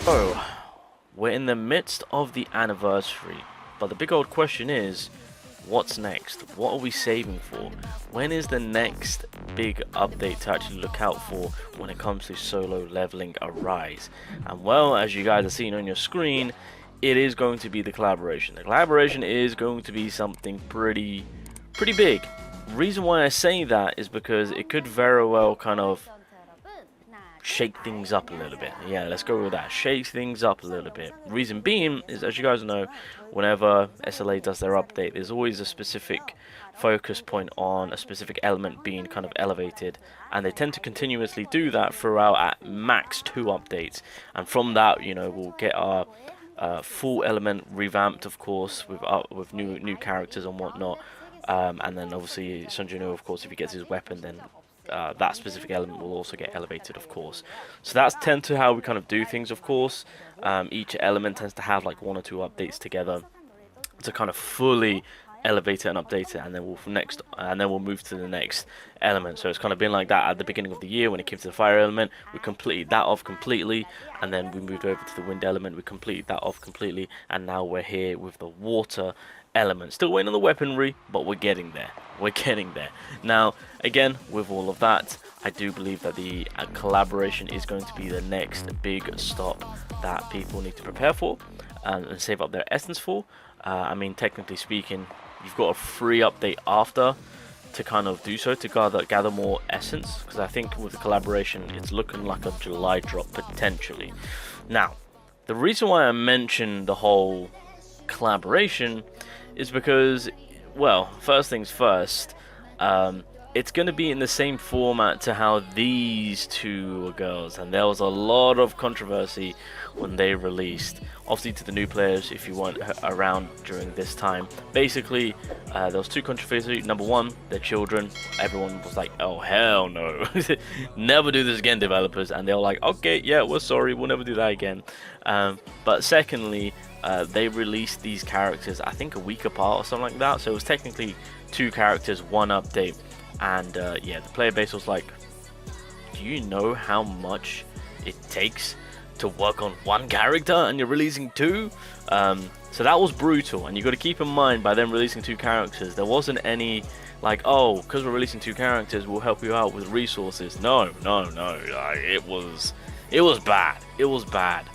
So, we're in the midst of the anniversary, but the big old question is, what's next? What are we saving for? When is the next big update to actually look out for when it comes to solo leveling Arise? And well, as you guys are seeing on your screen, it is going to be the collaboration. The collaboration is going to be something pretty big. Reason why I say that is because it could very well kind of shake things up a little bit. Yeah, let's go with that. Shake things up a little bit. Reason being is, as you guys know, whenever SLA does their update, there's always a specific focus point on a specific element being kind of elevated, and they tend to continuously do that throughout at max 2 updates. And from that, you know, we'll get our full element revamped, of course, with new characters and whatnot. And then obviously Sunjuno, of course, if he gets his weapon, then that specific element will also get elevated, of course. So that's tend to how we kind of do things, of course. Each element tends to have like 1 or 2 updates together to kind of fully elevate it and update it, and then we'll move to the next element. So it's kind of been like that at the beginning of the year when it came to the fire element. We completed that off completely, and then we moved over to the wind element. We completed that off completely, and now we're here with the water element. Still waiting on the weaponry, but we're getting there. We're getting there. Now, again, with all of that, I do believe that the collaboration is going to be the next big stop that people need to prepare for and save up their essence for. I mean, technically speaking, you've got a free update after to kind of do so, to gather more essence, because I think with the collaboration, it's looking like a July drop potentially. Now, the reason why I mentioned the whole collaboration is because, well, first things first, it's going to be in the same format to how these 2 were girls, and there was a lot of controversy when they released. Obviously, to the new players, if you weren't around during this time, basically there was 2 controversies. Number 1, they're children. Everyone was like, oh hell no, never do this again, developers. And they were like, okay, yeah, we're sorry, we'll never do that again. But secondly, they released these characters, I think, a week apart or something like that. So it was technically 2 characters, 1 update. And yeah, the player base was like, do you know how much it takes to work on 1 character and you're releasing 2? So that was brutal. And you got to keep in mind, by them releasing 2 characters, there wasn't any like, oh, because we're releasing 2 characters, we'll help you out with resources. No, it was bad. It was bad.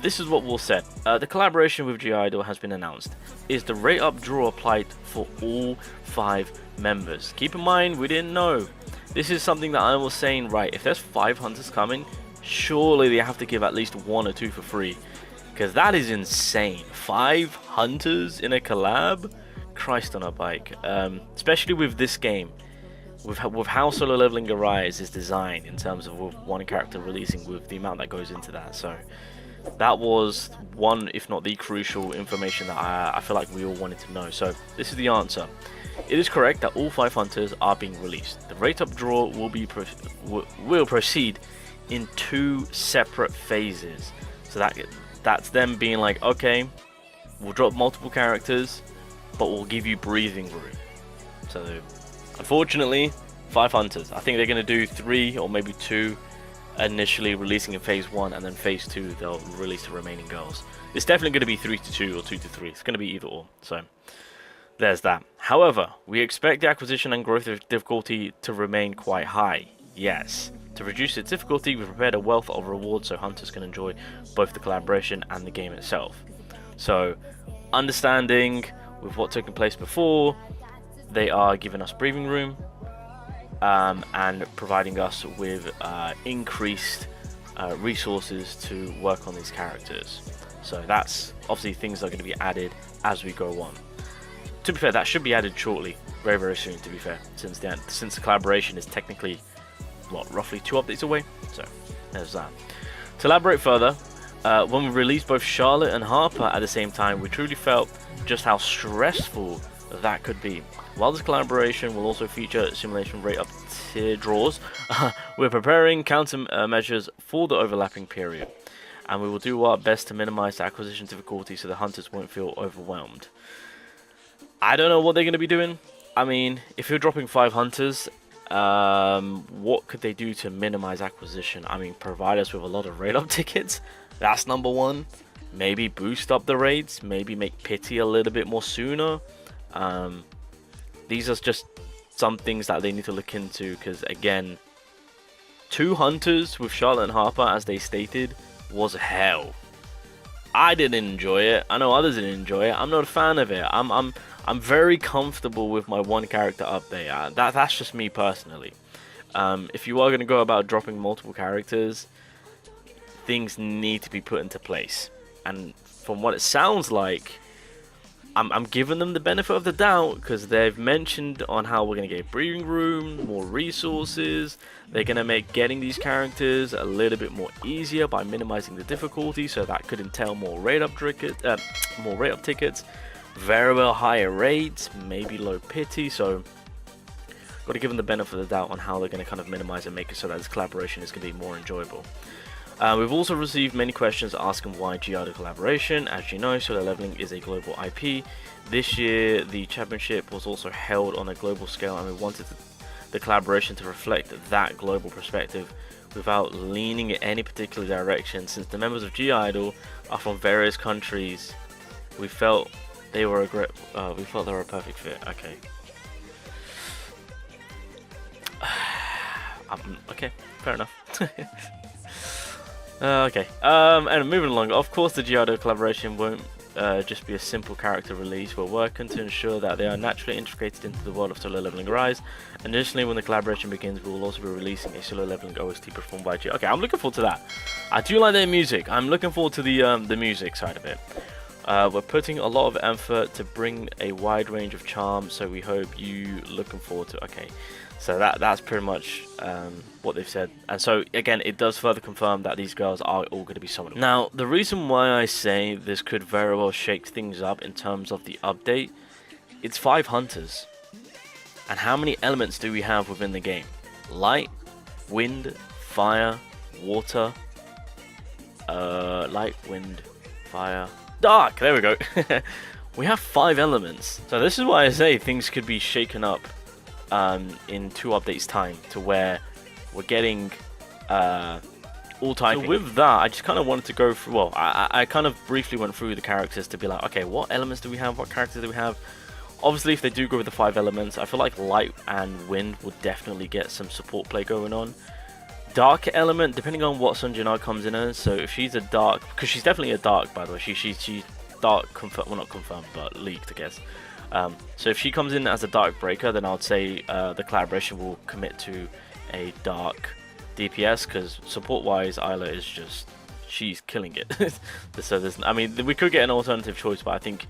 This is what we'll say. The collaboration with G-Idol has been announced. Is the rate up draw applied for all 5 members? Keep in mind, we didn't know. This is something that I was saying, right, if there's 5 hunters coming, surely they have to give at least 1 or 2 for free. Because that is insane. 5 hunters in a collab? Christ on a bike. Especially with this game. With how solo leveling Arise is designed in terms of with 1 character releasing, with the amount that goes into that. So that was one, if not the crucial information that I feel like we all wanted to know. So this is the answer. It is correct that all 5 hunters are being released. The rate up draw will proceed in 2 separate phases. So that's them being like, okay, we'll drop multiple characters, but we'll give you breathing room. So unfortunately, 5 hunters. I think they're going to do 3 or maybe 2 initially, releasing in phase 1, and then phase 2 they'll release the remaining girls. It's definitely going to be 3 to 2 or 2 to 3. It's going to be either or. So there's that. However, we expect the acquisition and growth of difficulty to remain quite high. Yes. To reduce its difficulty, we prepared a wealth of rewards so hunters can enjoy both the collaboration and the game itself. So, understanding with what took place before, they are giving us breathing room and providing us with increased resources to work on these characters. So that's obviously things that are going to be added as we go on. To be fair, that should be added shortly, very soon, to be fair, since the collaboration is technically, what, roughly 2 updates away. So there's that. To elaborate further, when we released both Charlotte and Harper at the same time, we truly felt just how stressful that could be. While this collaboration will also feature simulation rate up tier draws, we're preparing countermeasures for the overlapping period, and we will do our best to minimize the acquisition difficulty so the hunters won't feel overwhelmed. I don't know what they're going to be doing. I mean, if you're dropping 5 hunters, What could they do to minimize acquisition? I mean, provide us with a lot of raid up tickets. That's number one. Maybe boost up the raids. Maybe make pity a little bit more sooner. These are just some things that they need to look into, because again, 2 hunters with Charlotte and Harper, as they stated, was hell. I didn't enjoy it. I know others didn't enjoy it. I'm not a fan of it. I'm very comfortable with my 1 character update. That's just me personally. If you are going to go about dropping multiple characters, things need to be put into place. And from what it sounds like, I'm giving them the benefit of the doubt, because they've mentioned on how we're going to get breathing room, more resources. They're going to make getting these characters a little bit more easier by minimizing the difficulty, so that could entail more raid up tickets, very well higher raids, maybe low pity. So got to give them the benefit of the doubt on how they're going to kind of minimize and make it so that this collaboration is going to be more enjoyable. We've also received many questions asking why Giada collaboration. As you know, Solo Leveling is a global IP. This year, the championship was also held on a global scale, and we wanted the collaboration to reflect that global perspective without leaning in any particular direction. Since the members of G-Idol are from various countries, we felt they were a perfect fit. Okay. Okay, fair enough. Okay, and moving along, of course the Giada collaboration won't just be a simple character release. We're working to ensure that they are naturally integrated into the world of Solo Leveling Rise. Additionally, when the collaboration begins, we will also be releasing a Solo Leveling OST performed by G. Okay, I'm looking forward to that. I do like their music. I'm looking forward to the music side of it. We're putting a lot of effort to bring a wide range of charms, so we hope you looking forward to. Okay, so that's pretty much what they've said. And so again, it does further confirm that these girls are all going to be summoned. Now, the reason why I say this could very well shake things up in terms of the update, it's 5 hunters. And how many elements do we have within the game? Light, wind, fire, water, light, wind, fire, dark. There we go. We have 5 elements. So this is why I say things could be shaken up in 2 updates time, to where we're getting all typing. So with that, I just kind of wanted to go through, well, I kind of briefly went through the characters to be like, okay, what elements do we have, what characters do we have? Obviously, if they do go with the 5 elements, I feel like light and wind would definitely get some support play going on. Dark element, depending on what Sunjana comes in as, so if she's a dark, because she's definitely a dark, by the way, she's dark, well, not confirmed, but leaked, I guess. So if she comes in as a dark breaker, then I would say the collaboration will commit to a dark DPS, because support wise Isla is just, she's killing it. So there's, I mean, we could get an alternative choice, but I think,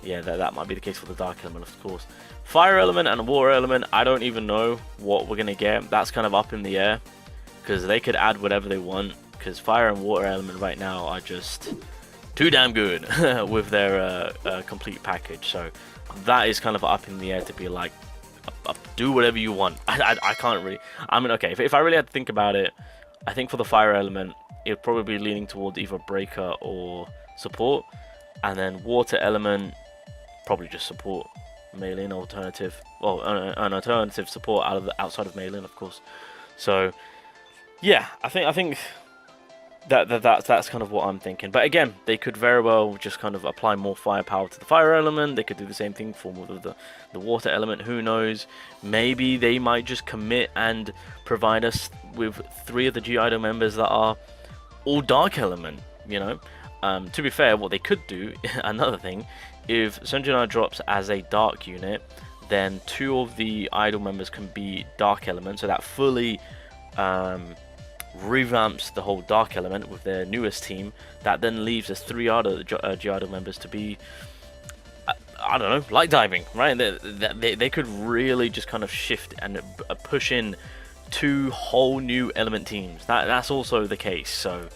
yeah, that might be the case for the dark element, of course. Fire element and water element, I don't even know what we're gonna get. That's kind of up in the air, because they could add whatever they want, because fire and water element right now are just too damn good with their complete package. So that is kind of up in the air to be like, do whatever you want. I can't really, I mean, okay, if I really had to think about it, I think for the fire element, it would probably be leaning towards either breaker or support, and then water element, probably just support, mail-in alternative, well, an alternative support outside of mail-in, of course. So yeah, I think that's kind of what I'm thinking. But again, they could very well just kind of apply more firepower to the fire element. They could do the same thing for the water element. Who knows? Maybe they might just commit and provide us with 3 of the G-Idol members that are all dark element, you know. To be fair, what they could do, another thing, if Sunjana drops as a dark unit, then 2 of the idol members can be dark element, so that fully revamps the whole dark element with their newest team. That then leaves us 3 other G-Idol members to be, I don't know, light diving, right? They could really just kind of shift and push in 2 whole new element teams. That's also the case. So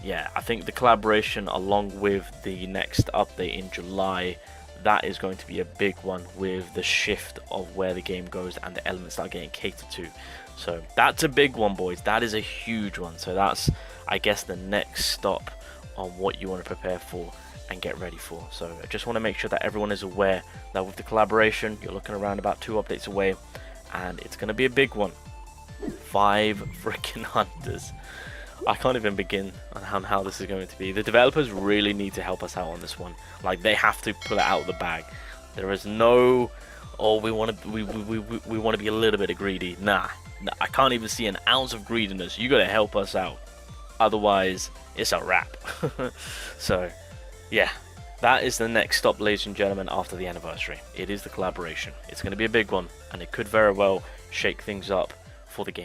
yeah, I think the collaboration along with the next update in July, that is going to be a big one with the shift of where the game goes and the elements that are getting catered to. So that's a big one, boys. That is a huge one. So that's, I guess, the next stop on what you want to prepare for and get ready for. So I just want to make sure that everyone is aware that with the collaboration, you're looking around about 2 updates away, and it's going to be a big one. 5 freaking hunters. I can't even begin on how this is going to be. The developers really need to help us out on this one. Like, they have to pull it out of the bag. There is no, oh, we want to be a little bit greedy. Nah, I can't even see an ounce of greediness. You got to help us out, otherwise it's a wrap. So yeah, that is the next stop, ladies and gentlemen, after the anniversary. It is the collaboration. It's going to be a big one, and it could very well shake things up for the game.